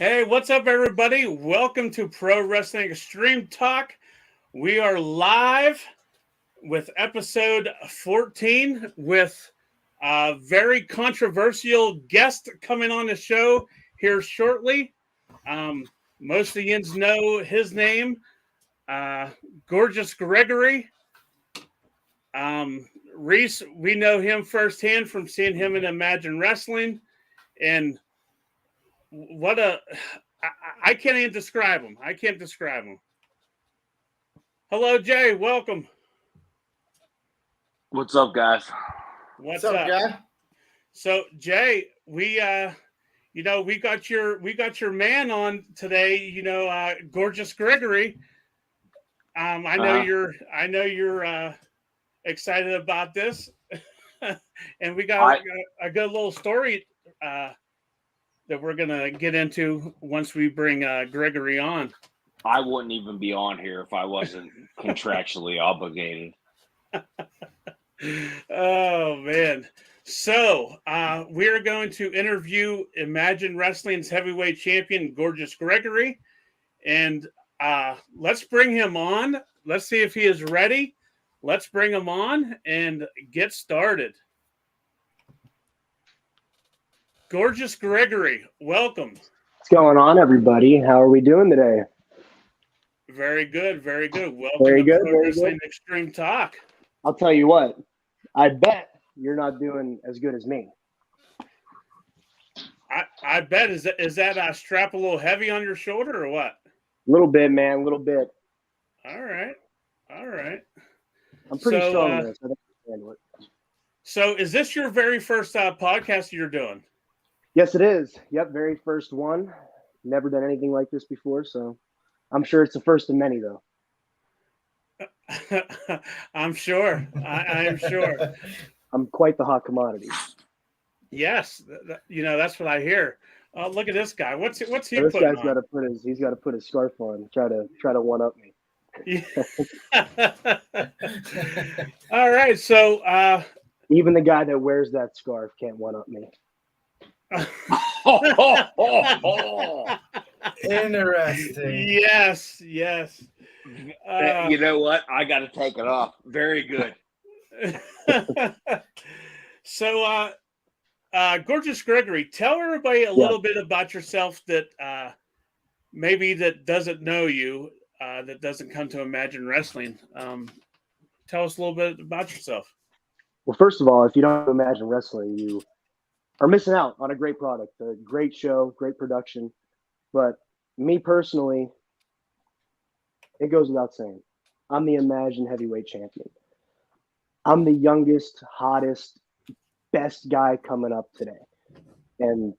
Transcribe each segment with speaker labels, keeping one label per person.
Speaker 1: Hey, what's up, everybody? Welcome to Pro Wrestling Extreme Talk. We are live with episode 14 with a very controversial guest coming on the show here shortly. Most of the yins know his name, Gorgeous Gregory. Reese, we know him firsthand from seeing him in Imagine Wrestling. And what I can't even describe him. I can't describe him. Hello, Jay. Welcome.
Speaker 2: What's up, guys?
Speaker 1: What's up, guy? So, Jay, we got your man on today. Gorgeous Gregory. I know you're excited about this, and we got a good little story that we're gonna get into once we bring Gregory on.
Speaker 2: I wouldn't even be on here if I wasn't contractually obligated.
Speaker 1: Oh man. So we're going to interview Imagine Wrestling's heavyweight champion, Gorgeous Gregory. And let's bring him on. Let's see if he is ready. Let's bring him on and get started. Gorgeous Gregory, welcome.
Speaker 3: What's going on, everybody? How are we doing today?
Speaker 1: Very good, very good. Welcome
Speaker 3: to
Speaker 1: Pro Wrestling Extreme Talk.
Speaker 3: I'll tell you what, I bet you're not doing as good as me.
Speaker 1: I bet. Is that strap a little heavy on your shoulder or what?
Speaker 3: A little bit, man, a little bit.
Speaker 1: All right.
Speaker 3: I'm pretty strong there, so I think I can handle it.
Speaker 1: So is this your very first podcast you're doing?
Speaker 3: Yes, it is. Yep, very first one. Never done anything like this before, so I'm sure it's the first of many, though.
Speaker 1: I'm sure. I am sure.
Speaker 3: I'm quite the hot commodity.
Speaker 1: Yes, that's what I hear. Look at this guy. What's he
Speaker 3: this
Speaker 1: putting
Speaker 3: guy's
Speaker 1: on?
Speaker 3: He's got to put his scarf on. Try to one up me.
Speaker 1: All right, so
Speaker 3: even the guy that wears that scarf can't one up me.
Speaker 4: Interesting.
Speaker 1: Yes.
Speaker 2: You know what? I got to take it off. Very good.
Speaker 1: So, Gorgeous Gregory, tell everybody a little bit about yourself that maybe that doesn't know you, that doesn't come to Imagine Wrestling. Tell us a little bit about yourself.
Speaker 3: Well, first of all, if you don't Imagine Wrestling, you are missing out on a great product, a great show, great production. But me personally, it goes without saying, I'm the Imagine heavyweight champion. I'm the youngest, hottest, best guy coming up today. And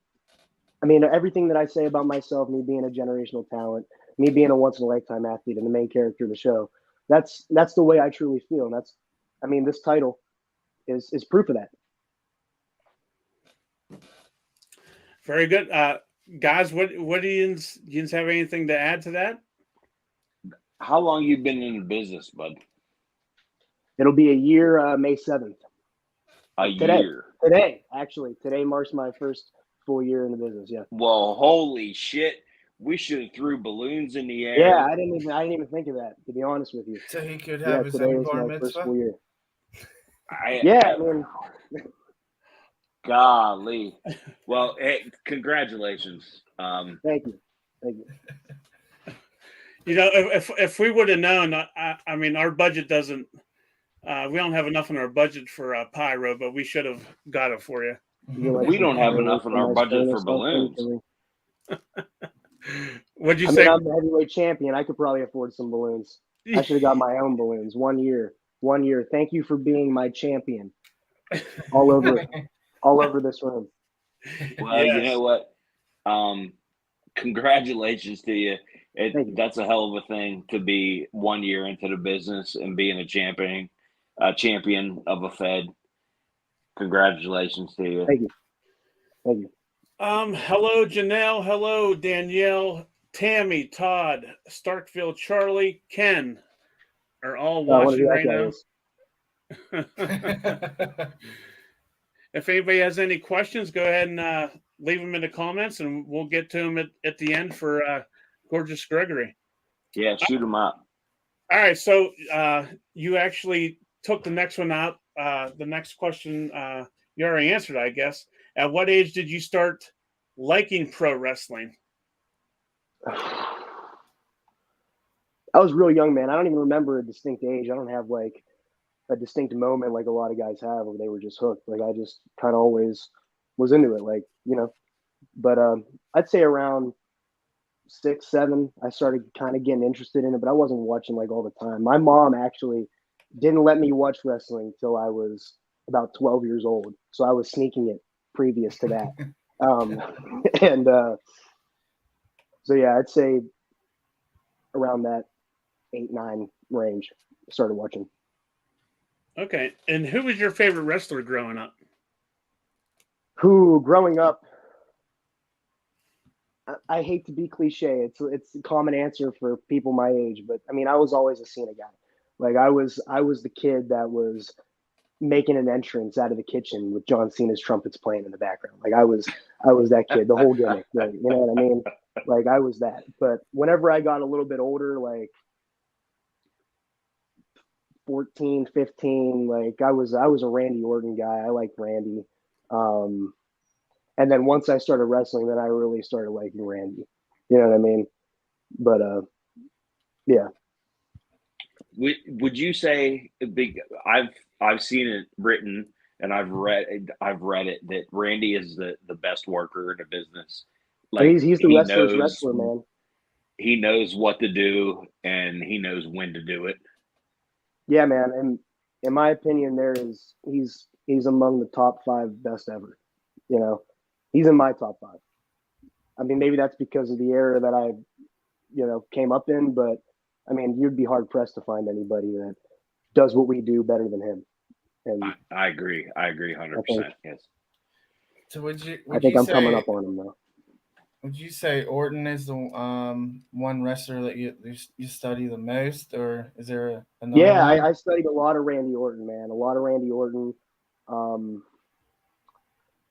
Speaker 3: I mean, everything that I say about myself, me being a generational talent, me being a once-in-a-lifetime athlete and the main character of the show, that's the way I truly feel. And this title is proof of that.
Speaker 1: Very good. Guys, what do you have anything to add to that?
Speaker 2: How long you been in the business, bud?
Speaker 3: It'll be a year, May 7th.
Speaker 2: Year?
Speaker 3: Today marks my first full year in the business, yeah.
Speaker 2: Well, holy shit. We should have threw balloons in the air.
Speaker 3: Yeah, I didn't even think of that, to be honest with you.
Speaker 4: So he could have his own bar mitzvah?
Speaker 3: Full year.
Speaker 2: Golly. Well, hey, congratulations.
Speaker 3: Thank you.
Speaker 1: If we would have known, I mean, our budget doesn't. We don't have enough in our budget for pyro, but we should have got it for you.
Speaker 2: We don't have enough in our budget for balloons.
Speaker 1: What'd you say?
Speaker 3: I'm the heavyweight champion. I could probably afford some balloons. I should have got my own balloons. 1 year. Thank you for being my champion. All over this room.
Speaker 2: Well, yes. You know what? Congratulations to you. That's a hell of a thing to be 1 year into the business and being a champion of a Fed. Congratulations to you.
Speaker 3: Thank you.
Speaker 1: Hello, Janelle. Hello, Danielle, Tammy, Todd, Starkville, Charlie, Ken are all watching right now. If anybody has any questions, go ahead and leave them in the comments, and we'll get to them at the end for Gorgeous Gregory.
Speaker 2: Yeah, shoot them up.
Speaker 1: All right, so you actually took the next one out. The next question you already answered, I guess. At what age did you start liking pro wrestling?
Speaker 3: I was real young, man. I don't even remember a distinct age. I don't have like a distinct moment like a lot of guys have where they were just hooked. Like I just kind of always was into it, like, you know. But I'd say around 6, 7, I started kind of getting interested in it, but I wasn't watching like all the time. My mom actually didn't let me watch wrestling till I was about 12 years old. So I was sneaking it previous to that. And so, yeah, I'd say around that 8, 9 range, I started watching.
Speaker 1: Okay. And who was your favorite wrestler growing up?
Speaker 3: Growing up, I hate to be cliche. It's a common answer for people my age, but I mean, I was always a Cena guy. Like I was the kid that was making an entrance out of the kitchen with John Cena's trumpets playing in the background. Like I was that kid, the whole gimmick. Like, you know what I mean? Like I was that. But whenever I got a little bit older, like 14, 15, like I was a Randy Orton guy. I liked Randy. And then once I started wrestling, then I really started liking Randy. You know what I mean? But yeah.
Speaker 2: Would you say I've seen it written and I've read it that Randy is the best worker in the business.
Speaker 3: Like he's the wrestler's wrestler, man.
Speaker 2: He knows what to do and he knows when to do it.
Speaker 3: Yeah, man. And in my opinion, he's among the top 5 best ever. You know, he's in my top 5. I mean, maybe that's because of the era that I, came up in, but I mean, you'd be hard pressed to find anybody that does what we do better than him. And
Speaker 2: I agree. I agree 100%. Yes.
Speaker 4: So
Speaker 3: I think I'm coming up on him though.
Speaker 4: Would you say Orton is the one wrestler that you study the most, or is there another?
Speaker 3: Yeah, I studied a lot of Randy Orton, man. A lot of Randy Orton.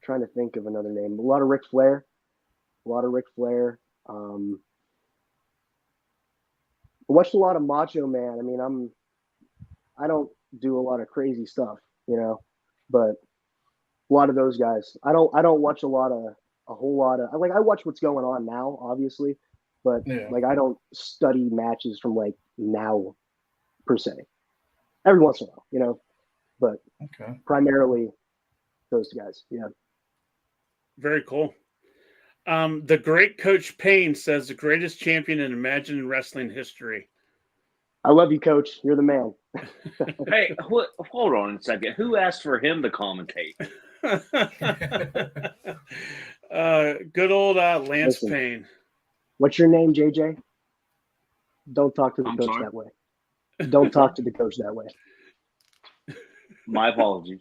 Speaker 3: Trying to think of another name. A lot of Ric Flair. I watched a lot of Macho Man. I mean, I don't do a lot of crazy stuff, but a lot of those guys. I don't watch a whole lot of. I watch what's going on now, obviously, but like I don't study matches from like now, per se. Every once in a while, but primarily those guys. Yeah.
Speaker 1: Very cool. The great Coach Payne says the greatest champion in Imagine Wrestling history.
Speaker 3: I love you, Coach. You're the man.
Speaker 2: Hey, hold on a second. Who asked for him to commentate?
Speaker 1: Good old Lance Payne.
Speaker 3: What's your name, JJ? Don't talk to the coach that way. Don't talk to the coach that way.
Speaker 2: My apologies.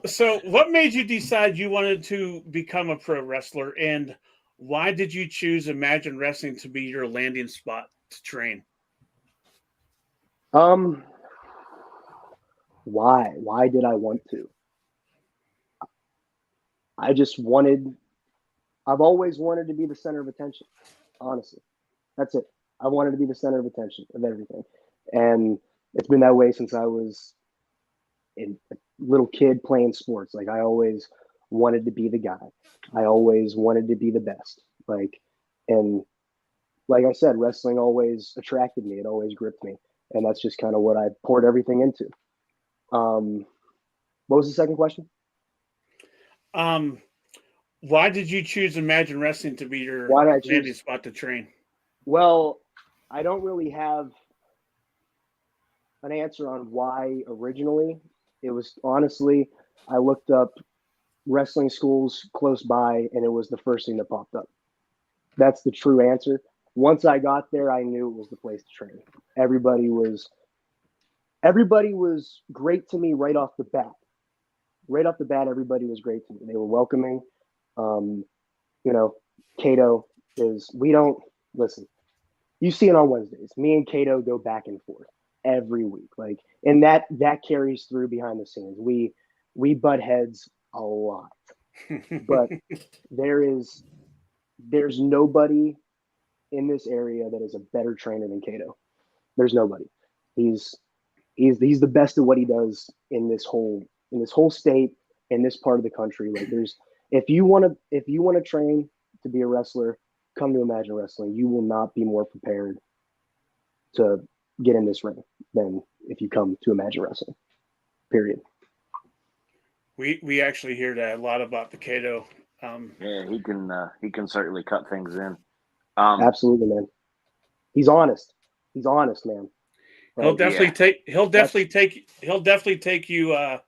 Speaker 1: So what made you decide you wanted to become a pro wrestler, and why did you choose Imagine Wrestling to be your landing spot to train?
Speaker 3: Why did I want to? I've always wanted to be the center of attention, honestly. That's it. I wanted to be the center of attention of everything. And it's been that way since I was a little kid playing sports. Like I always wanted to be the guy. I always wanted to be the best. And like I said, wrestling always attracted me. It always gripped me. And that's just kind of what I poured everything into. What was the second question?
Speaker 1: Why did you choose Imagine Wrestling to be your landing spot to train?
Speaker 3: Well, I don't really have an answer on why originally. It was honestly, I looked up wrestling schools close by and it was the first thing that popped up. That's the true answer. Once I got there, I knew it was the place to train. Everybody was great to me right off the bat. Right off the bat, everybody was great to me. They were welcoming. Cato listen, you see it on Wednesdays. Me and Cato go back and forth every week. And that carries through behind the scenes. We butt heads a lot. but there's nobody in this area that is a better trainer than Cato. There's nobody. He's the best at what he does in this whole state, in this part of the country. Like if you want to train to be a wrestler, come to Imagine Wrestling. You will not be more prepared to get in this ring than if you come to Imagine Wrestling. Period.
Speaker 1: We actually hear that a lot about the Cato.
Speaker 2: Yeah, he can certainly cut things in.
Speaker 3: Absolutely, man. He's honest. He's honest, man.
Speaker 1: He'll definitely take you,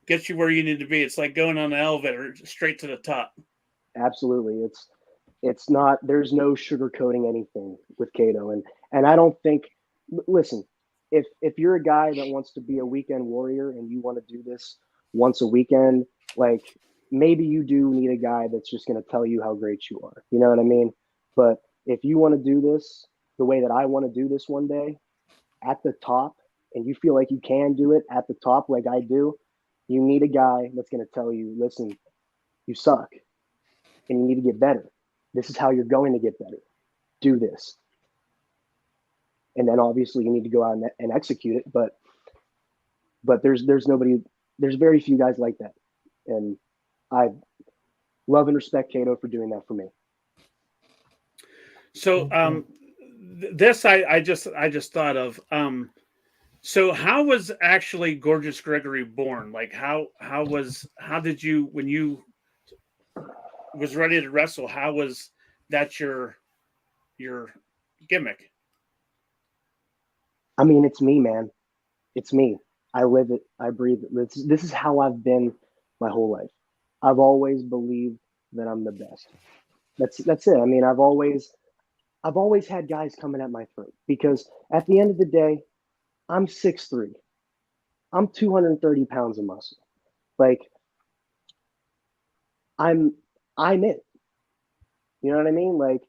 Speaker 1: get you where you need to be. It's like going on an elevator straight to the top.
Speaker 3: Absolutely. It's not, there's no sugarcoating anything with Cato. And I don't think, listen, if you're a guy that wants to be a weekend warrior and you want to do this once a weekend, like maybe you do need a guy that's just going to tell you how great you are. You know what I mean? But if you want to do this the way that I want to do this one day at the top, and you feel like you can do it at the top like I do, you need a guy that's going to tell you, listen, you suck and you need to get better. This is how you're going to get better. Do this. And then obviously you need to go out and execute it. But there's nobody, there's very few guys like that. And I love and respect Cato for doing that for me.
Speaker 1: So this I just thought of. So how was actually Gorgeous Gregory born? Like how did you, when you was ready to wrestle, how was that your gimmick?
Speaker 3: I mean, it's me, man. It's me. I live it. I breathe it. This is how I've been my whole life. I've always believed that I'm the best. That's it. I mean, I've always had guys coming at my throat because at the end of the day, I'm 6'3". I'm 230 pounds of muscle. Like I'm it. You know what I mean? Like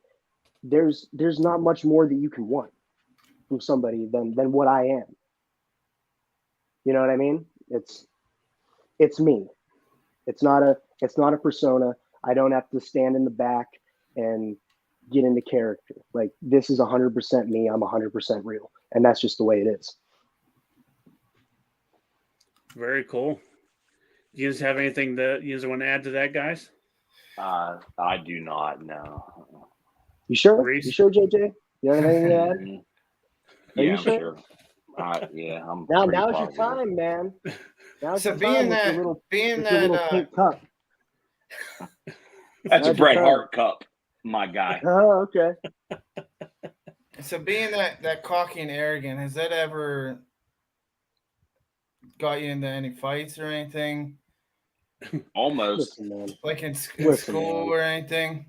Speaker 3: there's not much more that you can want from somebody than what I am. You know what I mean? It's me. It's not a persona. I don't have to stand in the back and get into character. Like this is 100% me. I'm 100% real, and that's just the way it is.
Speaker 1: Very cool. Do you guys have anything that you guys want to add to that, guys?
Speaker 2: I do not. No.
Speaker 3: You sure?
Speaker 1: Reese?
Speaker 3: You sure, JJ? You have anything to add?
Speaker 2: Yeah,
Speaker 3: I'm
Speaker 2: sure. Yeah, I'm.
Speaker 3: Now's your time, man. Now's your time with your little pink cup.
Speaker 2: That's a Bret Hart cup, my guy.
Speaker 3: Oh, okay.
Speaker 4: So being that cocky and arrogant, has that ever got you into any fights or anything?
Speaker 2: Almost.
Speaker 3: Listen, man.
Speaker 4: Like in school or anything?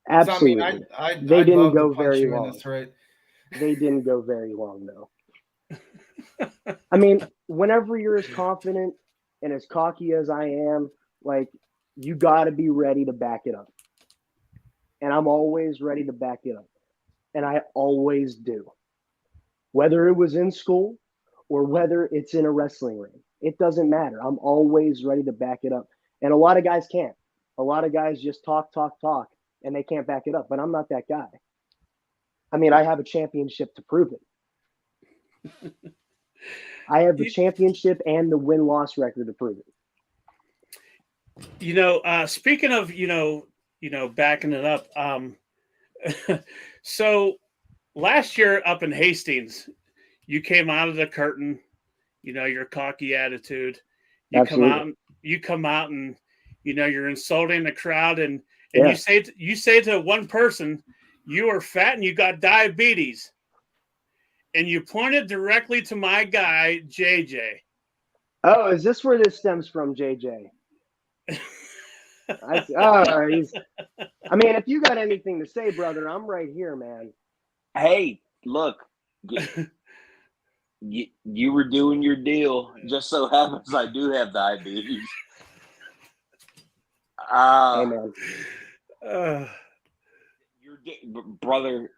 Speaker 3: Absolutely.
Speaker 4: I mean,
Speaker 3: they
Speaker 4: I'd
Speaker 3: didn't
Speaker 4: love
Speaker 3: go
Speaker 4: to punch
Speaker 3: very
Speaker 4: you
Speaker 3: long.
Speaker 4: in the throat.
Speaker 3: They didn't go very long, though. I mean, whenever you're as confident and as cocky as I am, like, you got to be ready to back it up. And I'm always ready to back it up. And I always do. Whether it was in school or whether it's in a wrestling ring, it doesn't matter. I'm always ready to back it up. And a lot of guys can't. A lot of guys just talk, and they can't back it up. But I'm not that guy. I mean, I have a championship to prove it. I have the championship and the win-loss record to prove it.
Speaker 1: You know, speaking of, you know, backing it up. So last year up in Hastings, you came out of the curtain, you know, your cocky attitude. You
Speaker 3: Absolutely.
Speaker 1: come out and, you know, you're insulting the crowd and
Speaker 3: Yeah.
Speaker 1: you say to one person, you are fat and you got diabetes. And you pointed directly to my guy, JJ.
Speaker 3: Oh, is this where this stems from, JJ? I mean, if you got anything to say, brother, I'm right here, man.
Speaker 2: Hey, look, you were doing your deal. Just so happens I do have diabetes.
Speaker 3: Hey, man.
Speaker 2: Brother,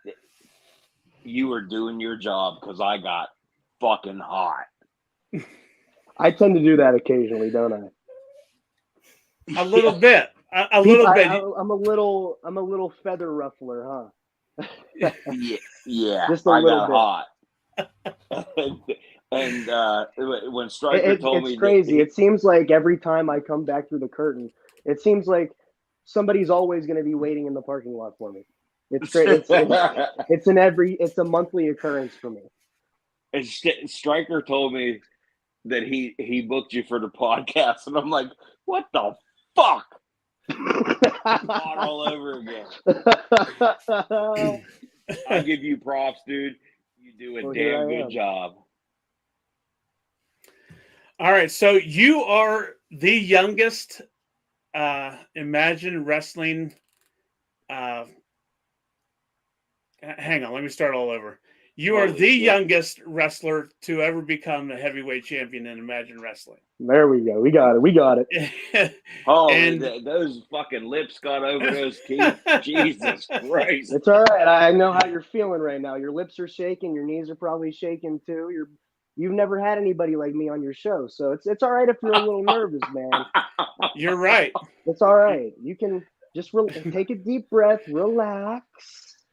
Speaker 2: you were doing your job because I got fucking hot.
Speaker 3: I tend to do that occasionally, don't I?
Speaker 1: A little bit. A little bit.
Speaker 3: I'm a little feather ruffler, huh?
Speaker 2: Yeah.
Speaker 3: Just a little bit.
Speaker 2: Hot. and when Stryker told me,
Speaker 3: it's crazy. It seems like every time I come back through the curtain, it seems like somebody's always going to be waiting in the parking lot for me. It's great. It's a monthly occurrence for me.
Speaker 2: And Stryker told me that he booked you for the podcast, and I'm like, what the fuck? All over again. I'll give you props, dude. You do a damn good job.
Speaker 1: All right, so you are the youngest Imagine Wrestling. Hang on, let me start all over. You are the youngest wrestler to ever become a heavyweight champion in Imagine Wrestling.
Speaker 3: There we go. We got it.
Speaker 2: Oh, and those fucking lips got over those teeth. Jesus Christ.
Speaker 3: It's all right. I know how you're feeling right now. Your lips are shaking. Your knees are probably shaking too. You've never had anybody like me on your show, so it's all right if you're a little nervous, man.
Speaker 1: You're right.
Speaker 3: It's all right. You can just take a deep breath, relax.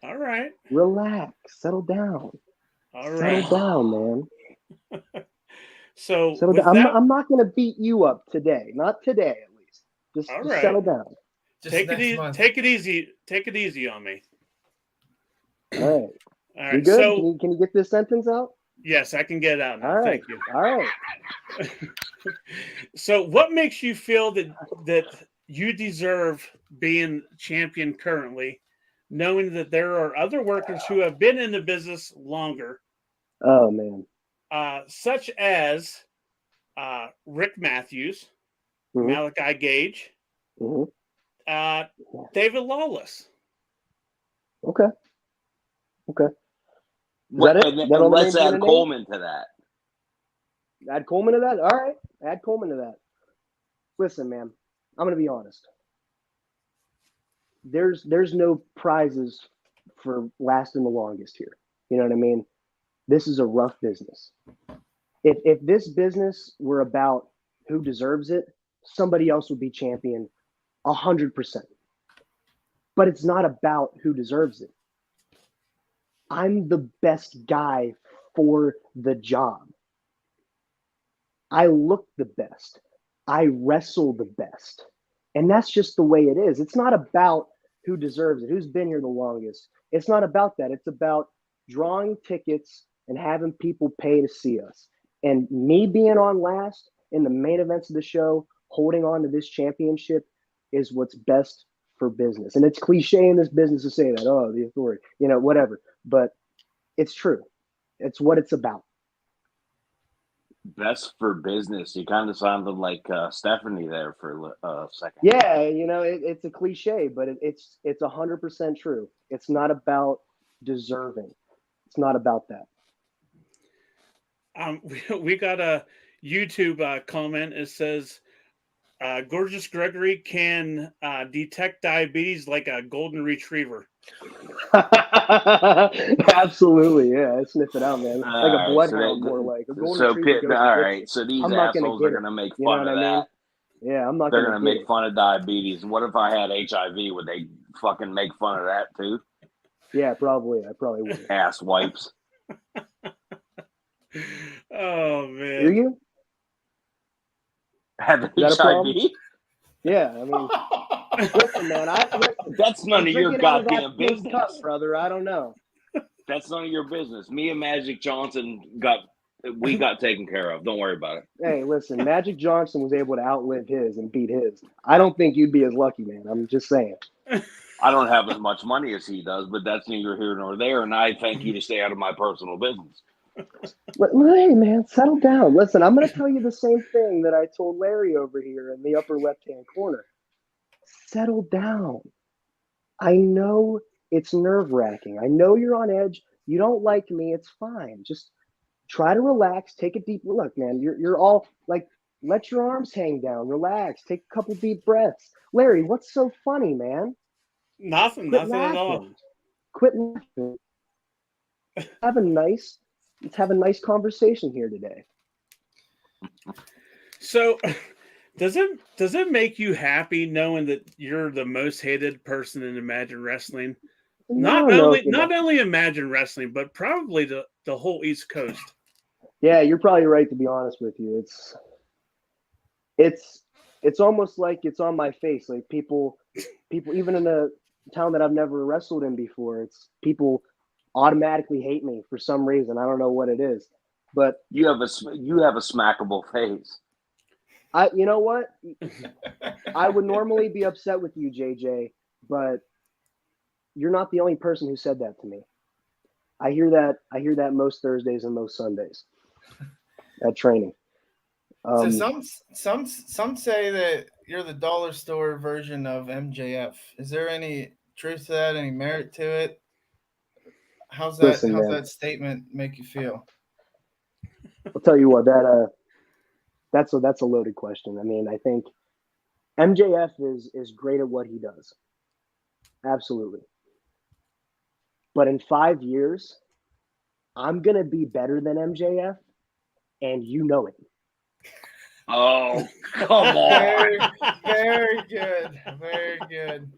Speaker 1: All right.
Speaker 3: Relax. Settle down.
Speaker 1: All right.
Speaker 3: Settle down, man.
Speaker 1: So
Speaker 3: I'm not going to beat you up today. Not today, at least. Just settle down.
Speaker 1: Take it easy. Take it easy on me.
Speaker 3: All right.
Speaker 1: All right.
Speaker 3: You good? So, can you get this sentence out?
Speaker 1: Yes, I can get it out now.
Speaker 3: All right.
Speaker 1: Thank you.
Speaker 3: All right.
Speaker 1: So what makes you feel that you deserve being champion currently, knowing that there are other workers who have been in the business longer?
Speaker 3: Oh, man.
Speaker 1: Such as Rick Matthews,
Speaker 3: mm-hmm.
Speaker 1: Malachi Gage,
Speaker 3: mm-hmm.
Speaker 1: David Lawless.
Speaker 3: Okay.
Speaker 2: Let's add Coleman to that.
Speaker 3: Add Coleman to that? All right. Add Coleman to that. Listen, man, I'm going to be honest. There's no prizes for lasting the longest here. You know what I mean? This is a rough business. If this business were about who deserves it, somebody else would be champion 100%. But it's not about who deserves it. I'm the best guy for the job. I look the best. I wrestle the best. And that's just the way it is. It's not about who deserves it, who's been here the longest. It's not about that. It's about drawing tickets and having people pay to see us. And me being on last in the main events of the show, holding on to this championship is what's best for business. And it's cliche in this business to say that, oh, the authority, whatever. But it's true. It's what it's about.
Speaker 2: Best for business. You kind of sounded like Stephanie there for a second.
Speaker 3: Yeah, it's a cliche, but it's 100% true. It's not about deserving. It's not about that.
Speaker 1: We got a YouTube comment. It says, Gorgeous Gregory can detect diabetes like a golden retriever.
Speaker 3: Absolutely, yeah. I sniff it out, man. Like a bloodhound, more like a golden retriever.
Speaker 2: All right, so these assholes are going to make fun of that.
Speaker 3: Yeah, I'm not.
Speaker 2: They're going to make fun of diabetes. What if I had HIV? Would they fucking make fun of that too?
Speaker 3: Yeah, probably. I probably would.
Speaker 2: Ass wipes.
Speaker 1: Oh man.
Speaker 3: Do you
Speaker 2: have HIV?
Speaker 3: Yeah, I mean, listen, man.
Speaker 2: That's none of your goddamn business,
Speaker 3: cup, brother. I don't know.
Speaker 2: That's none of your business. Me and Magic Johnson got taken care of. Don't worry about it.
Speaker 3: Hey, listen, Magic Johnson was able to outlive his and beat his. I don't think you'd be as lucky, man. I'm just saying.
Speaker 2: I don't have as much money as he does, but that's neither here nor there. And I thank you to stay out of my personal business.
Speaker 3: Hey, man, settle down. Listen, I'm going to tell you the same thing that I told Larry over here in the upper left-hand corner. Settle down. I know it's nerve-wracking. I know you're on edge. You don't like me. It's fine. Just try to relax. Take a deep look, man. You're all like, let your arms hang down. Relax. Take a couple deep breaths. Larry, what's so funny, man?
Speaker 1: Nothing at all.
Speaker 3: Quit laughing. Let's have a nice conversation here today.
Speaker 1: So Does it make you happy knowing that you're the most hated person in Imagine Wrestling? Not only Imagine Wrestling, but probably the whole East Coast.
Speaker 3: Yeah, you're probably right, to be honest with you. It's almost like it's on my face. Like people even in a town that I've never wrestled in before, it's people automatically hate me for some reason. I don't know what it is. But
Speaker 2: you have a smackable face.
Speaker 3: You know what? I would normally be upset with you, JJ, but you're not the only person who said that to me. I hear that most Thursdays and most Sundays at training.
Speaker 4: So some say that you're the dollar store version of MJF. Is there any truth to that? Any merit to it? How's that statement make you feel?
Speaker 3: I'll tell you what, that's a loaded question. I mean, I think MJF is great at what he does. Absolutely. But in 5 years, I'm going to be better than MJF, and you know it.
Speaker 2: Oh, come on.
Speaker 4: Very good. Very good.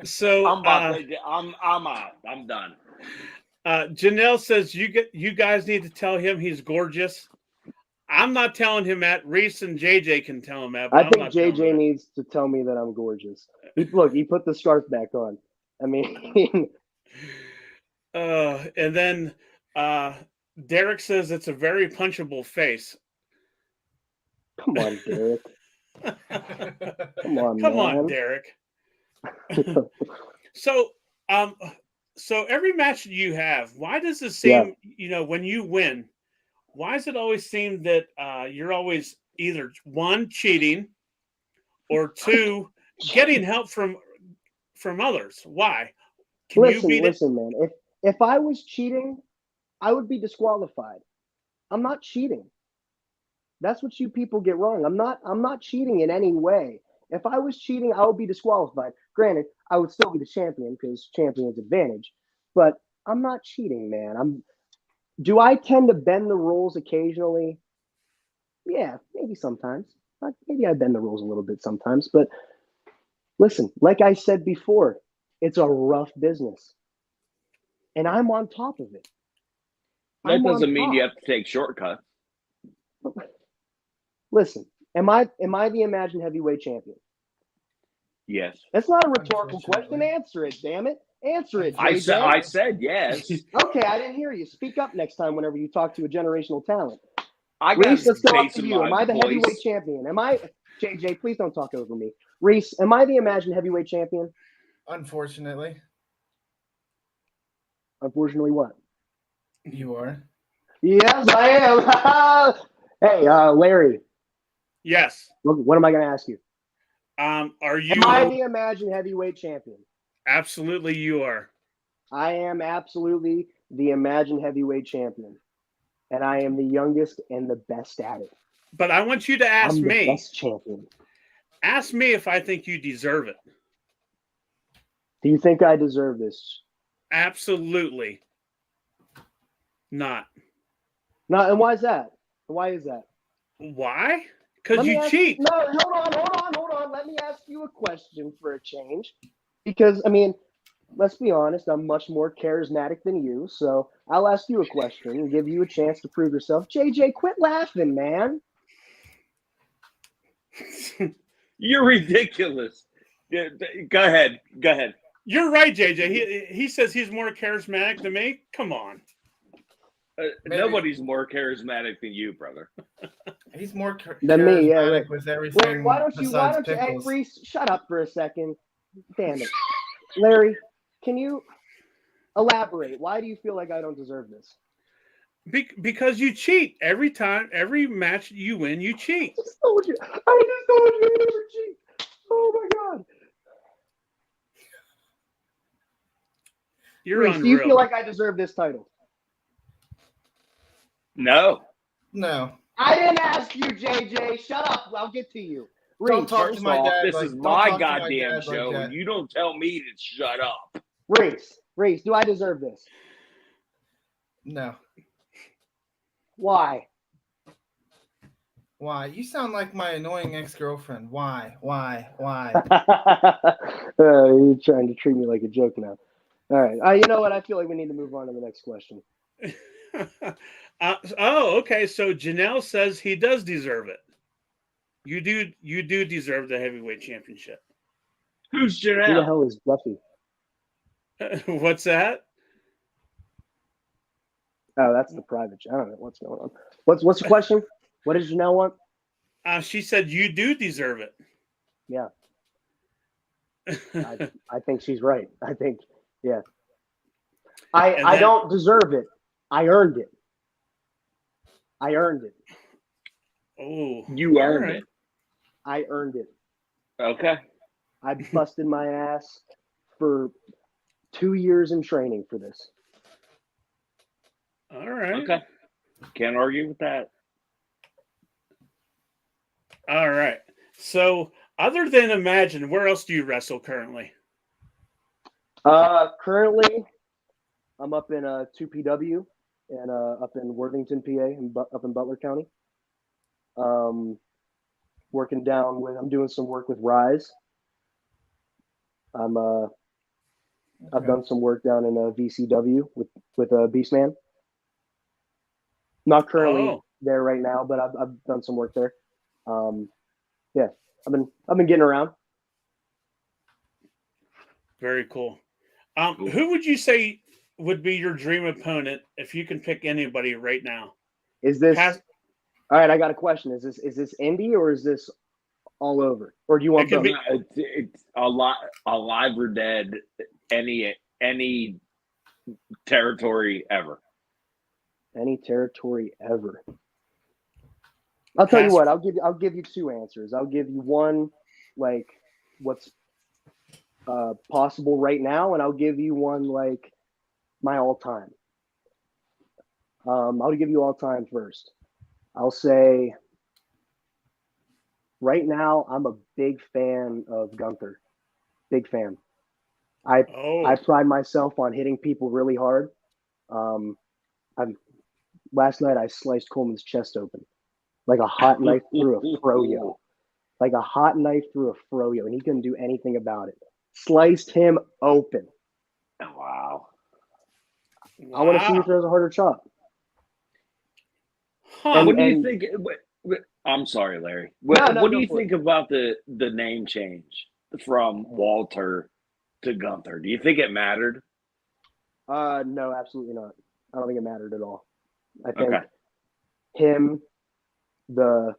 Speaker 1: So
Speaker 2: I'm out. I'm done.
Speaker 1: Janelle says you guys need to tell him he's gorgeous. I'm not telling him that. Reese and JJ can tell him that. But
Speaker 3: I think JJ needs to tell me that I'm gorgeous. He put the scarf back on. I mean,
Speaker 1: and then Derek says it's a very punchable face.
Speaker 3: Come on, Derek. Come on,
Speaker 1: Derek. So every match you have, why does it seem, when you win, why does it always seem that you're always either one, cheating, or two, getting help from others? Why?
Speaker 3: Listen, man. If I was cheating, I would be disqualified. I'm not cheating. That's what you people get wrong. I'm not cheating in any way. If I was cheating, I would be disqualified. Granted, I would still be the champion because champion's advantage. But I'm not cheating, man. Do I tend to bend the rules occasionally? Yeah, maybe sometimes. Maybe I bend the rules a little bit sometimes. But listen, like I said before, it's a rough business. And I'm on top of it.
Speaker 2: That doesn't mean you have to take shortcuts.
Speaker 3: Listen, am I the Imagine Heavyweight Champion?
Speaker 2: Yes.
Speaker 3: That's not a rhetorical question. Answer it, damn it. Answer it, JJ.
Speaker 2: I said yes.
Speaker 3: Okay, I didn't hear you. Speak up next time whenever you talk to a generational talent.
Speaker 2: Reese,
Speaker 3: let's go up to you. Am I the heavyweight champion? JJ, please don't talk over me. Reese, am I the Imagine Heavyweight Champion?
Speaker 4: Unfortunately.
Speaker 3: Unfortunately what?
Speaker 4: You are.
Speaker 3: Yes, I am. Hey, Larry.
Speaker 1: Yes.
Speaker 3: What am I going to ask you?
Speaker 1: Are you?
Speaker 3: Am I the Imagine Heavyweight Champion?
Speaker 1: Absolutely, you are.
Speaker 3: I am absolutely the Imagine Heavyweight Champion, and I am the youngest and the best at it.
Speaker 1: But I want you to ask me.
Speaker 3: I'm the best champion.
Speaker 1: Ask me if I think you deserve it.
Speaker 3: Do you think I deserve this?
Speaker 1: Absolutely not.
Speaker 3: No, and why is that? Why is that?
Speaker 1: Why? Because you cheat.
Speaker 3: No, hold on. Let me ask you a question for a change. Because, I mean, let's be honest, I'm much more charismatic than you. So I'll ask you a question and give you a chance to prove yourself. JJ, quit laughing, man.
Speaker 2: You're ridiculous. Go ahead.
Speaker 1: You're right, JJ. He says he's more charismatic than me. Come on.
Speaker 2: Nobody's more charismatic than you, brother.
Speaker 4: He's more
Speaker 3: than me, yeah.
Speaker 4: Right. With everything.
Speaker 3: Larry, why don't you, hey, Reese, shut up for a second. Damn it. Larry, can you elaborate? Why do you feel like I don't deserve this?
Speaker 1: Because you cheat. Every match you win, you cheat.
Speaker 3: I just told you I never cheat. Oh, my God.
Speaker 1: You're
Speaker 3: Reese,
Speaker 1: unreal.
Speaker 3: do you feel like I deserve this title?
Speaker 2: No.
Speaker 3: I didn't ask you, JJ. Shut up. I'll get to you. Reese,
Speaker 4: don't talk to my dad.
Speaker 2: This is my goddamn show, and you don't tell me to shut up.
Speaker 3: Reese, do I deserve this?
Speaker 4: No.
Speaker 3: Why?
Speaker 4: Why? You sound like my annoying ex-girlfriend. Why?
Speaker 3: You're trying to treat me like a joke now. All right. You know what? I feel like we need to move on to the next question.
Speaker 1: Okay. So Janelle says he does deserve it. You do deserve the heavyweight championship.
Speaker 2: Who's Janelle?
Speaker 3: Who the hell is Duffy?
Speaker 1: What's that?
Speaker 3: Oh, that's the private. I don't know what's going on. What's the question? What does Janelle want?
Speaker 1: She said you do deserve it.
Speaker 3: Yeah. I think she's right. I think, yeah. I don't deserve it. I earned it.
Speaker 1: Oh,
Speaker 2: you earned it.
Speaker 3: I earned it.
Speaker 2: Okay.
Speaker 3: I busted my ass for 2 years in training for this.
Speaker 1: All right.
Speaker 2: Okay. Can't argue with that.
Speaker 1: All right. So, other than Imagine, where else do you wrestle currently?
Speaker 3: Currently, I'm up in 2PW and up in Worthington, PA, up in Butler County. Working down with. I'm doing some work with Rise. I've done some work down in VCW with Beastman. Not currently there right now, but I've done some work there. Yeah, I've been getting around.
Speaker 1: Very cool. Who would you say would be your dream opponent if you can pick anybody right now?
Speaker 3: Is this all right? I got a question. Is this indie or is this all over? Or do you want both?
Speaker 2: It's alive or dead, any territory ever.
Speaker 3: Any territory ever. I'll tell you what. I'll give you two answers. I'll give you one, like what's possible right now, and I'll give you one like my all time. I'll give you all time first. I'll say right now I'm a big fan of Gunther. Big fan. I pride myself on hitting people really hard. Last night I sliced Coleman's chest open like a hot knife through a froyo. Like a hot knife through a froyo, and he couldn't do anything about it. Sliced him open.
Speaker 2: Wow.
Speaker 3: I want to see who throws a harder chop.
Speaker 2: What do you think? I'm sorry, Larry. What do you think about the name change from Walter to Gunther? Do you think it mattered?
Speaker 3: No, absolutely not. I don't think it mattered at all. I think him, the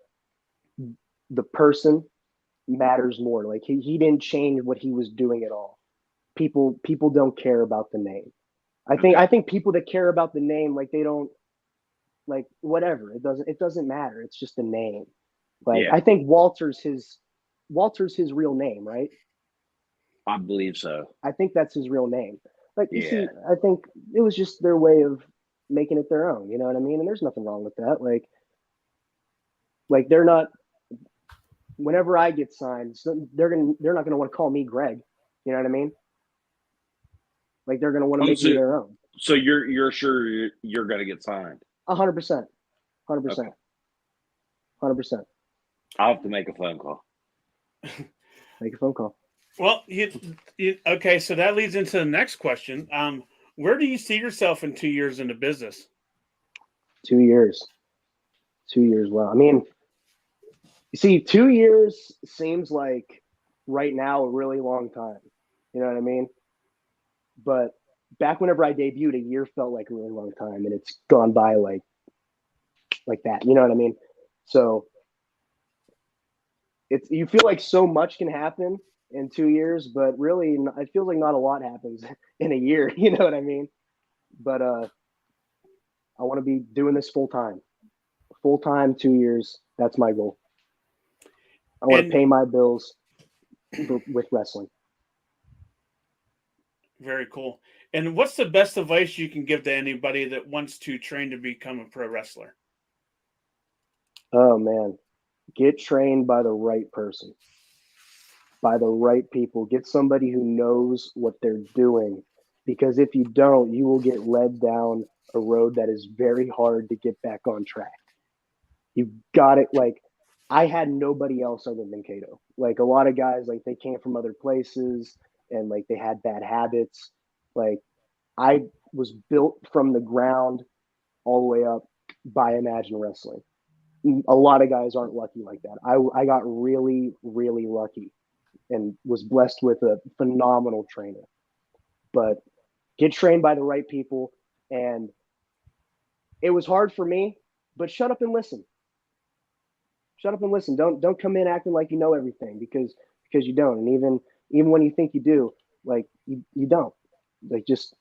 Speaker 3: person, matters more. Like he didn't change what he was doing at all. People don't care about the name. I think people that care about the name, like they don't, like whatever. It doesn't matter. It's just a name. Like I think Walter's his real name, right?
Speaker 2: I believe so.
Speaker 3: I think that's his real name. Like you see, I think it was just their way of making it their own. You know what I mean? And there's nothing wrong with that. Like they're not. Whenever I get signed, they're not gonna want to call me Greg. You know what I mean? Like they're gonna want to make me their own.
Speaker 2: So you're sure you're gonna get signed?
Speaker 3: 100%. 100%. 100%.
Speaker 2: I'll have to make a phone call.
Speaker 3: Make a phone call.
Speaker 1: Well, okay. So that leads into the next question. Where do you see yourself in 2 years in the business?
Speaker 3: 2 years. 2 years. Well, I mean, you see, 2 years seems like right now a really long time. You know what I mean? But back whenever I debuted, a year felt like a really long time, and it's gone by like that. You know what I mean? So you feel like so much can happen in 2 years, but really it feels like not a lot happens in a year. You know what I mean? But I want to be doing this full time. 2 years. That's my goal. I want to pay my bills with wrestling.
Speaker 1: Very cool. And what's the best advice you can give to anybody that wants to train to become a pro wrestler?
Speaker 3: Oh, man. Get trained by the right person, by the right people. Get somebody who knows what they're doing. Because if you don't, you will get led down a road that is very hard to get back on track. You've got it. Like, I had nobody else other than Cato. Like a lot of guys, like they came from other places and like they had bad habits. Like I was built from the ground all the way up by Imagine Wrestling. A lot of guys aren't lucky like that. I got really, really lucky and was blessed with a phenomenal trainer. But get trained by the right people. And it was hard for me, but shut up and listen. Shut up and listen. Don't come in acting like you know everything because you don't. And even when you think you do, like you don't. Like just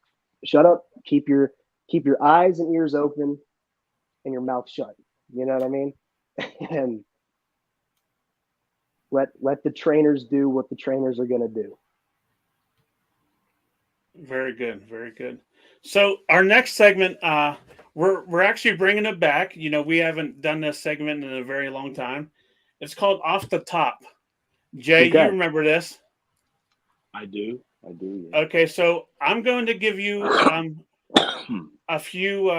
Speaker 3: shut up, keep your eyes and ears open and your mouth shut. You know what I mean? And let the trainers do what the trainers are going to do.
Speaker 1: Very good, very good. So our next segment, we're actually bringing it back. You know, we haven't done this segment in a very long time. It's called Off the Top. Jay,
Speaker 3: Okay.
Speaker 1: you remember this?
Speaker 2: I do.
Speaker 1: Yeah. Okay, so I'm going to give you a few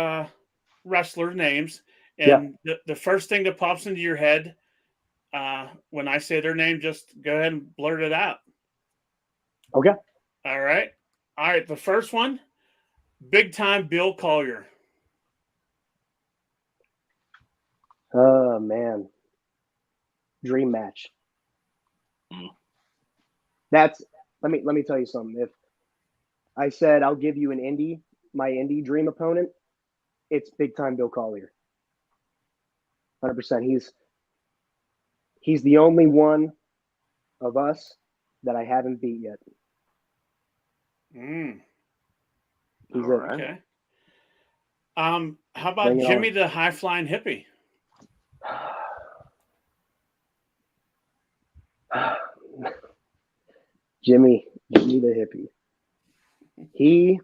Speaker 1: wrestler names, and the first thing that pops into your head when I say their name, just go ahead and blurt it out.
Speaker 3: Okay.
Speaker 1: All right. The first one, big time Bill Collier.
Speaker 3: Oh man, dream match. That's let me tell you something. If I said I'll give you my indie dream opponent, it's big time Bill Collier. 100%. He's the only one of us that I haven't beat yet.
Speaker 1: He's okay. How about Jimmy the High Flying Hippie?
Speaker 3: Jimmy the Hippie. He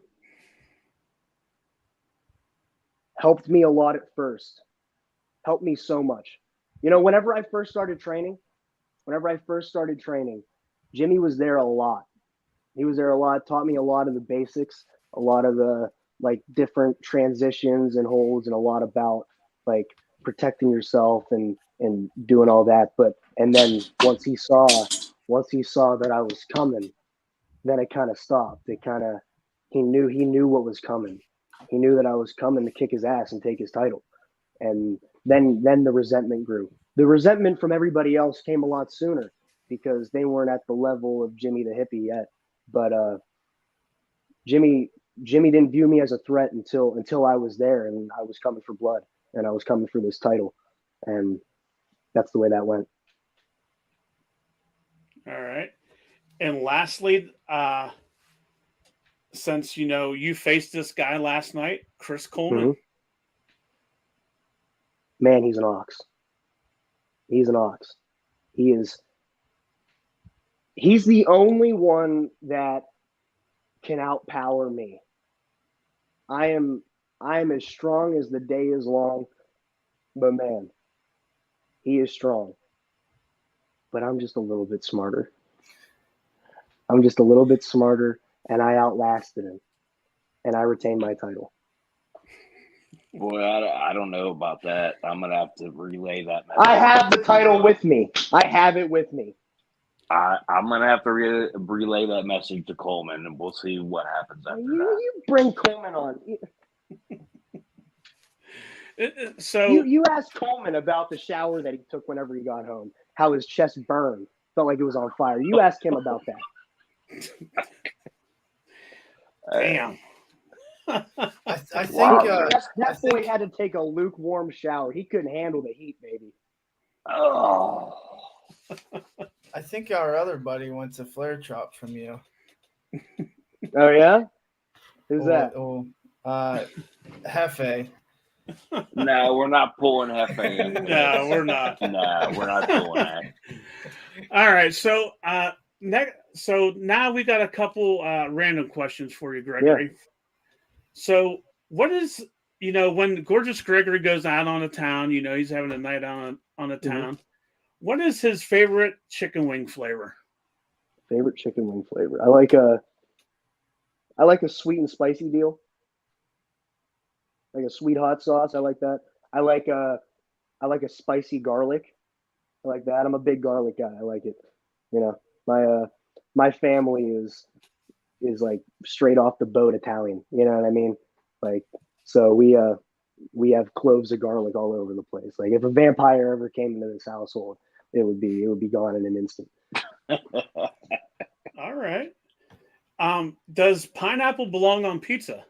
Speaker 3: helped me a lot at first. Helped me so much. You know, whenever I first started training, Jimmy was there a lot. He was there a lot, taught me a lot of the basics, a lot of the like different transitions and holds, and a lot about like protecting yourself and doing all that. And then once he saw that I was coming, then it kind of stopped. He knew what was coming. He knew that I was coming to kick his ass and take his title. And then the resentment grew. The resentment from everybody else came a lot sooner because they weren't at the level of Jimmy the Hippie yet. But Jimmy didn't view me as a threat until I was there and I was coming for blood and I was coming for this title. And that's the way that went.
Speaker 1: All right. And lastly, since you faced this guy last night, Chris Coleman.
Speaker 3: Mm-hmm. Man, he's an ox. He's the only one that can outpower me. I am as strong as the day is long, but man, he is strong. But I'm just a little bit smarter. And I outlasted him, and I retained my title.
Speaker 2: Boy, I don't know about that. I'm gonna have to relay that message.
Speaker 3: I have the title with me. I have it with me.
Speaker 2: I'm gonna have to relay that message to Coleman, and we'll see what happens after that.
Speaker 3: You bring Coleman on.
Speaker 1: So
Speaker 3: you asked Coleman about the shower that he took whenever he got home, how his chest burned, felt like it was on fire. You asked him about that.
Speaker 1: Damn.
Speaker 4: I think
Speaker 3: that boy had to take a lukewarm shower. He couldn't handle the heat, baby.
Speaker 2: Oh.
Speaker 4: I think our other buddy wants a flare chop from you.
Speaker 3: Oh yeah? Who's that?
Speaker 1: Hefe.
Speaker 2: No, we're not pulling Hefe.
Speaker 1: No, we're not.
Speaker 2: No, we're not pulling that.
Speaker 1: All right, so now we got a couple random questions for you, Gregory. Yeah. So what is when Gorgeous Gregory goes out on a town, he's having a night on a town. Mm-hmm. What is his favorite chicken wing flavor?
Speaker 3: Favorite chicken wing flavor. I like a sweet and spicy deal. Like a sweet hot sauce. I like that. I like a spicy garlic. I like that. I'm a big garlic guy. I like it. You know, my family is like straight off the boat Italian. You know what I mean? Like, so we have cloves of garlic all over the place. Like, if a vampire ever came into this household, it would be gone in an instant.
Speaker 1: All right. Does pineapple belong on pizza?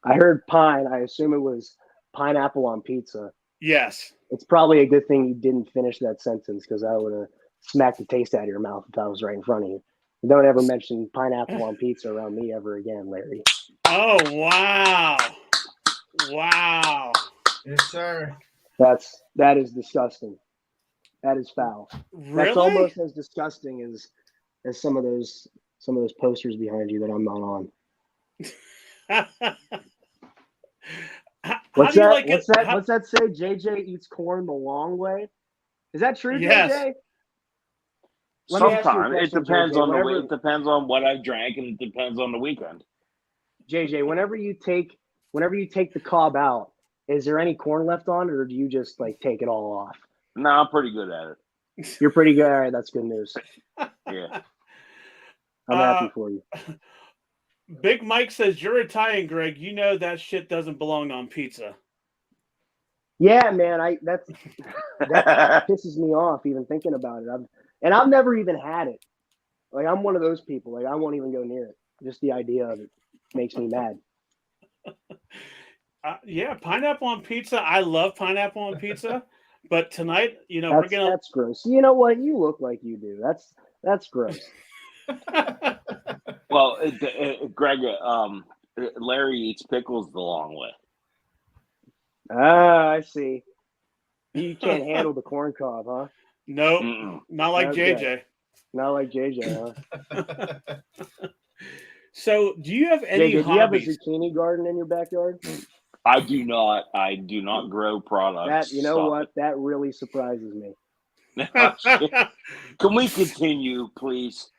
Speaker 3: I heard pine. I assume it was pineapple on pizza.
Speaker 1: Yes.
Speaker 3: It's probably a good thing you didn't finish that sentence, because I would have smacked the taste out of your mouth if I was right in front of you. Don't ever mention pineapple on pizza around me ever again, Larry.
Speaker 1: Oh, wow. Wow.
Speaker 4: Yes, sir.
Speaker 3: That is disgusting. That is foul.
Speaker 1: Really?
Speaker 3: That's almost as disgusting as some of those posters behind you that I'm not on. What's that say? JJ eats corn the long way. Is that true,
Speaker 1: yes.
Speaker 3: JJ?
Speaker 2: Sometimes it depends on the way. It depends on what I've drank, and it depends on the weekend.
Speaker 3: JJ, whenever you take the cob out, is there any corn left on it, or do you just like take it all off?
Speaker 2: No, I'm pretty good at it.
Speaker 3: You're pretty good. All right, that's good news.
Speaker 2: Yeah.
Speaker 3: I'm happy for you.
Speaker 1: Big Mike says, you're Italian, Greg. You know that shit doesn't belong on pizza.
Speaker 3: Yeah, man. That pisses me off even thinking about it. I've never even had it. Like, I'm one of those people. Like, I won't even go near it. Just the idea of it makes me mad.
Speaker 1: Yeah, pineapple on pizza. I love pineapple on pizza. But tonight,
Speaker 3: that's gross. You know what? You look like you do. That's gross.
Speaker 2: Well, Greg, Larry eats pickles the long way.
Speaker 3: Ah, I see. You can't handle the corn cob, huh?
Speaker 1: Nope. Not like
Speaker 3: Okay.
Speaker 1: JJ.
Speaker 3: Not like JJ, huh?
Speaker 1: So, do you have any
Speaker 3: JJ,
Speaker 1: hobbies?
Speaker 3: Do you have a zucchini garden in your backyard?
Speaker 2: I do not. I do not grow products.
Speaker 3: What? That really surprises me.
Speaker 2: Can we continue, please?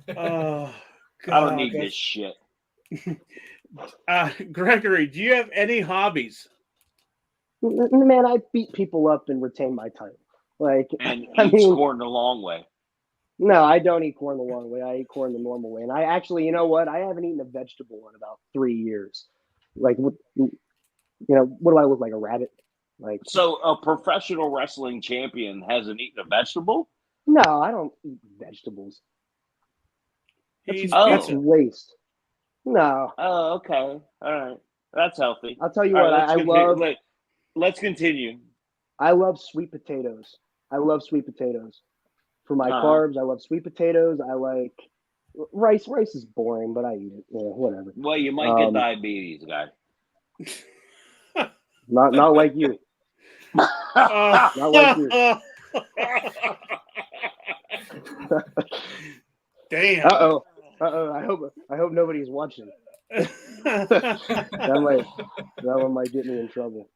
Speaker 1: Oh, God.
Speaker 2: I don't need this shit.
Speaker 1: Gregory, do you have any hobbies?
Speaker 3: Man, I beat people up and retain my title.
Speaker 2: And eat corn the long way.
Speaker 3: No, I don't eat corn the long way. I eat corn the normal way. And I actually, you know what? I haven't eaten a vegetable in about 3 years. Like, what do I look like, a rabbit? Like,
Speaker 2: so a professional wrestling champion hasn't eaten a vegetable?
Speaker 3: No, I don't eat vegetables. That's waste. No.
Speaker 2: Oh, okay. All right. That's healthy.
Speaker 3: I'll tell you what,
Speaker 2: let's continue.
Speaker 3: I love sweet potatoes. For my carbs, I love sweet potatoes. I like rice. Rice is boring, but I eat it. Yeah, whatever.
Speaker 2: Well, you might get diabetes, guy.
Speaker 3: Not like you. Not like you.
Speaker 1: Damn.
Speaker 3: Uh-oh. I hope nobody's watching. that one might get me in trouble.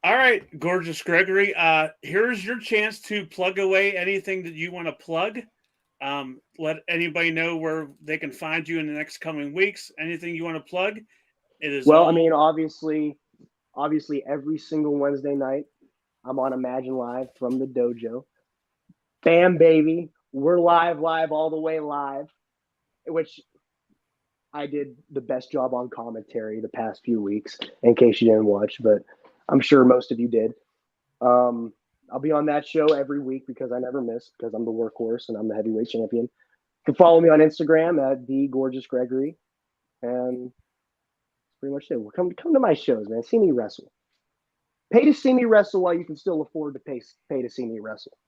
Speaker 1: All right, gorgeous Gregory. Here's your chance to plug away anything that you want to plug. Let anybody know where they can find you in the next coming weeks. Anything you want to plug? It is.
Speaker 3: Well, I mean, obviously, every single Wednesday night, I'm on Imagine Live from the dojo. Bam, baby. We're live, all the way live, which I did the best job on commentary the past few weeks, in case you didn't watch, but I'm sure most of you did. I'll be on that show every week because I never miss, because I'm the workhorse and I'm the heavyweight champion. You can follow me on Instagram at @thegorgeousgregory, and that's pretty much it. Well, come to my shows, man. See me wrestle. Pay to see me wrestle while you can still afford to pay to see me wrestle.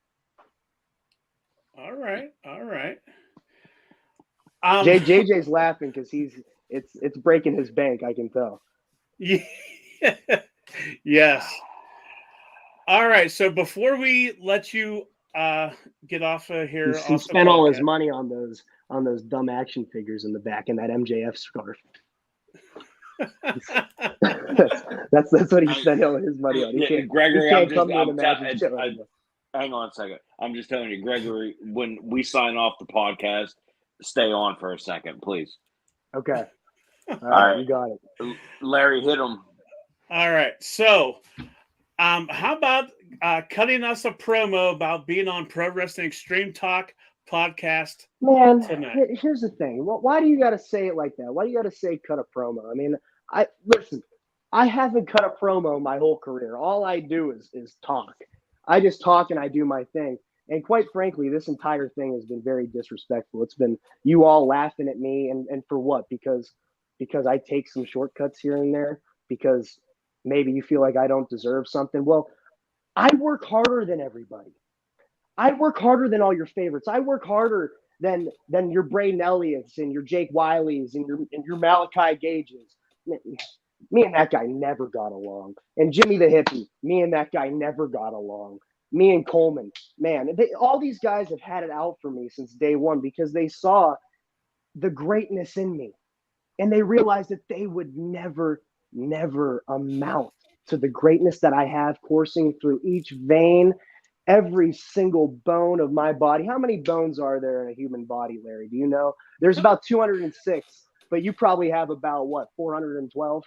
Speaker 1: All right.
Speaker 3: JJ's laughing because it's breaking his bank. I can tell.
Speaker 1: Yeah. Yes. All right. So before we let you get off of here,
Speaker 3: he spent all his money on those dumb action figures in the back and that MJF scarf. that's what he spent all his money on.
Speaker 2: Gregory, hang on a second. I'm just telling you, Gregory, when we sign off the podcast, stay on for a second, please.
Speaker 3: Okay. All
Speaker 2: right.
Speaker 3: You got it.
Speaker 2: Larry, hit him.
Speaker 1: All right. So How about cutting us a promo about being on Pro Wrestling Extreme Talk podcast?
Speaker 3: Man,
Speaker 1: tonight?
Speaker 3: Here's the thing. Why do you got to say it like that? Why do you got to say cut a promo? I mean, listen. I haven't cut a promo my whole career. All I do is talk. I just talk and I do my thing. And quite frankly, this entire thing has been very disrespectful. It's been you all laughing at me, and for what? Because I take some shortcuts here and there. Because maybe you feel like I don't deserve something. Well, I work harder than everybody. I work harder than all your favorites. I work harder than your Braden Elliott's and your Jake Wiley's and your Malachi Gages. Me and that guy never got along. And Jimmy the Hippie, me and that guy never got along. Me and Coleman, man, all these guys have had it out for me since day one because they saw the greatness in me. And they realized that they would never amount to the greatness that I have coursing through each vein, every single bone of my body. How many bones are there in a human body, Larry? Do you know? There's about 206, but you probably have about, what, 412?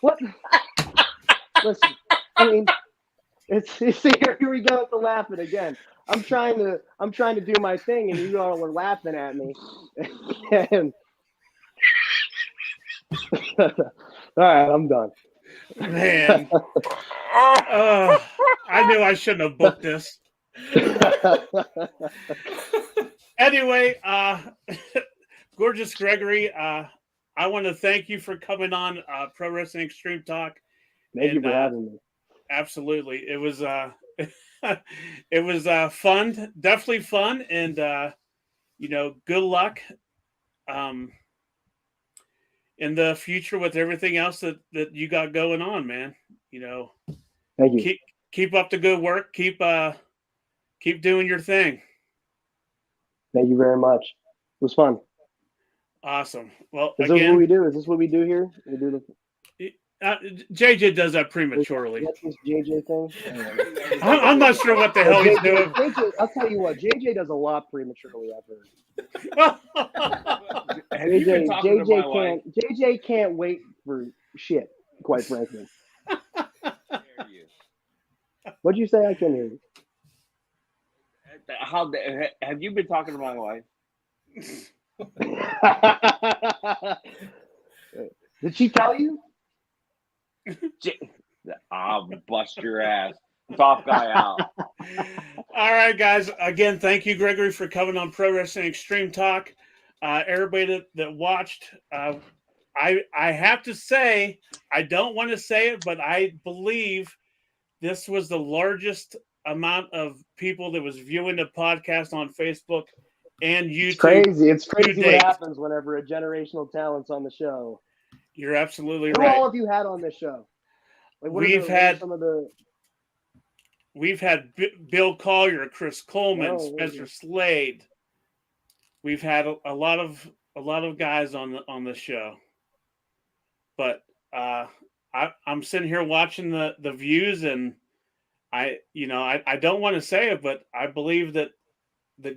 Speaker 3: What? Listen, I mean, here we go with the laughing again. I'm trying to do my thing, and you all are laughing at me. And all right, I'm done.
Speaker 1: Man, I knew I shouldn't have booked this. Anyway, Gorgeous Gregory, I want to thank you for coming on Pro Wrestling Extreme Talk.
Speaker 3: Thank you for having me.
Speaker 1: Absolutely, it was it was fun, definitely fun, and good luck in the future with everything else that you got going on, man.
Speaker 3: Thank you.
Speaker 1: Keep up the good work. Keep doing your thing.
Speaker 3: Thank you very much. It was fun.
Speaker 1: Awesome. Well,
Speaker 3: is this what we do? Is this what we do here? We do
Speaker 1: JJ does that prematurely.
Speaker 3: What's this JJ thing?
Speaker 1: I'm not sure what the hell he's doing.
Speaker 3: JJ, I'll tell you what, JJ does a lot prematurely, I've heard. JJ can't wait for shit, quite frankly. What'd you say? I can't hear you.
Speaker 2: How have you been talking to my wife?
Speaker 3: Did she tell you?
Speaker 2: I'll bust your ass. Top guy out.
Speaker 1: All right, guys. Again, thank you, Gregory, for coming on Pro Wrestling Extreme Talk. Everybody that watched, I have to say, I don't want to say it, but I believe this was the largest amount of people that was viewing the podcast on Facebook and YouTube.
Speaker 3: It's crazy what happens whenever a generational talent's on the show.
Speaker 1: You're absolutely
Speaker 3: right.
Speaker 1: Who
Speaker 3: all of you had on this show? Like,
Speaker 1: we've had Bill Collier, Chris Coleman, Spencer Slade. We've had a lot of guys on the show, but I'm sitting here watching the views, and I don't want to say it, but I believe that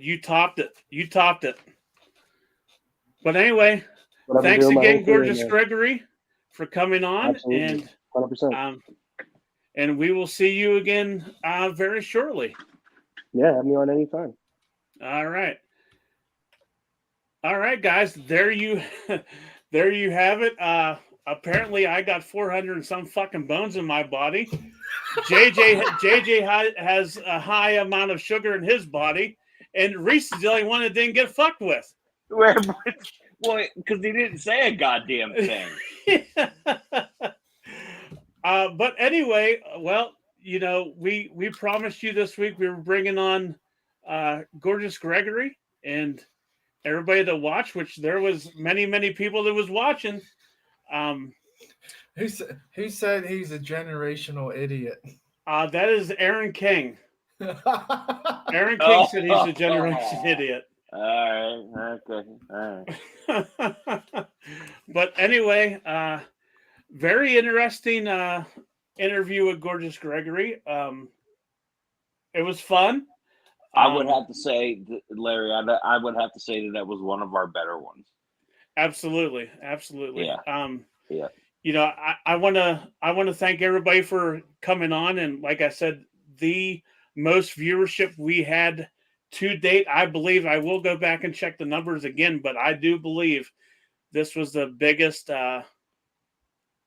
Speaker 1: you topped it. You topped it. But anyway, thanks again, Gorgeous Gregory, for coming on.
Speaker 3: Absolutely.
Speaker 1: And
Speaker 3: 100%.
Speaker 1: And we will see you again very shortly.
Speaker 3: Yeah, have me on anytime.
Speaker 1: All right. All right, guys. There you have it. Apparently, I got 400 and some fucking bones in my body. JJ has a high amount of sugar in his body, and Reese is the only one that didn't get fucked with.
Speaker 2: Well, because he didn't say a goddamn thing.
Speaker 1: But anyway, well, we promised you this week we were bringing on Gorgeous Gregory and everybody that watched, which there was many people that was watching.
Speaker 4: Who said he's a generational idiot?
Speaker 1: That is Aaron King. Aaron King said he's a generation idiot.
Speaker 2: All right. Okay. All
Speaker 1: right. But anyway, very interesting interview with Gorgeous Gregory. It was fun.
Speaker 2: I would have to say, Larry, I would have to say that was one of our better ones.
Speaker 1: Absolutely.
Speaker 2: Yeah.
Speaker 1: I want to thank everybody for coming on. And like I said, the most viewership we had to date, I believe, I will go back and check the numbers again, but I do believe this was the biggest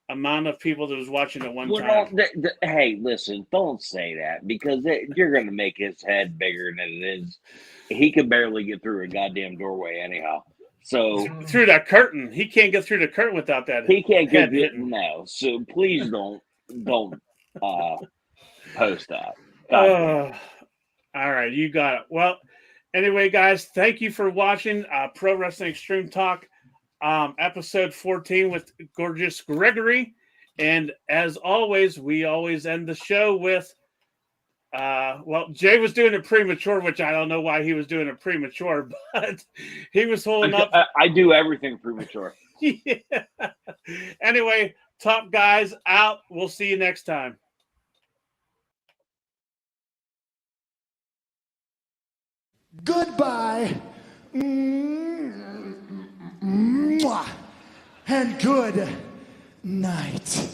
Speaker 1: amount of people that was watching at one time.
Speaker 2: Hey, listen, don't say that because you're going to make his head bigger than it is. He can barely get through a goddamn doorway anyhow. So
Speaker 1: through that curtain, he can't get through the curtain without that.
Speaker 2: He can't get no. So please don't post that.
Speaker 1: All right, you got it. Well, anyway, guys, thank you for watching Pro Wrestling Extreme Talk, episode 14 with Gorgeous Gregory. And as always, we always end the show with, Jay was doing it premature, which I don't know why he was doing it premature, but he was holding up.
Speaker 2: I do everything premature.
Speaker 1: Yeah. Anyway, top guys out. We'll see you next time.
Speaker 5: Goodbye. And good night.